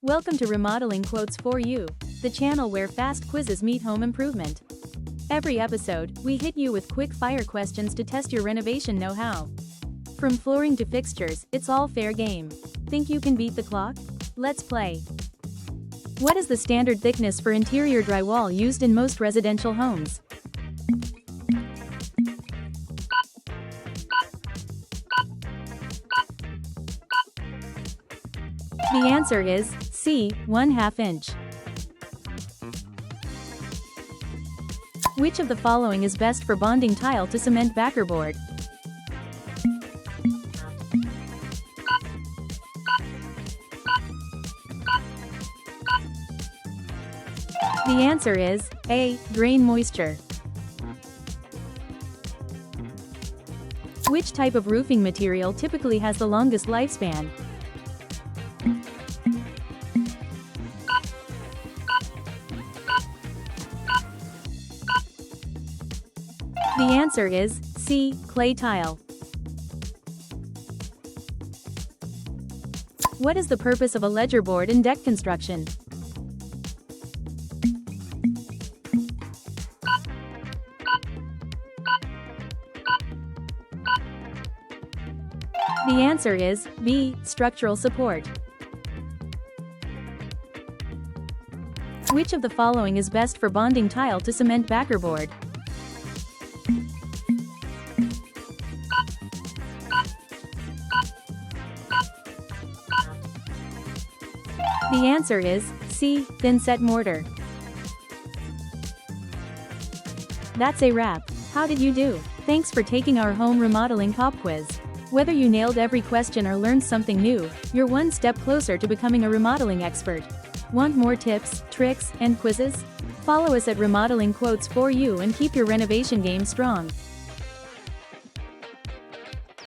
Welcome to Remodeling Quotes4U, the channel where fast quizzes meet home improvement. Every episode, we hit you with quick-fire questions to test your renovation know-how. From flooring to fixtures, it's all fair game. Think you can beat the clock? Let's play. What is the standard thickness for interior drywall used in most residential homes? The answer is C, 1/2 inch. Which of the following is best for bonding tile to cement backerboard? The answer is A, drain moisture. Which type of roofing material typically has the longest lifespan? The answer is C, clay tile. What is the purpose of a ledger board in deck construction? The answer is B, structural support. Which of the following is best for bonding tile to cement backerboard? The answer is C, thin-set mortar. That's a wrap. How did you do? Thanks for taking our home remodeling pop quiz. Whether you nailed every question or learned something new, you're one step closer to becoming a remodeling expert. Want more tips, tricks, and quizzes? Follow us at Remodeling Quotes4U and keep your renovation game strong.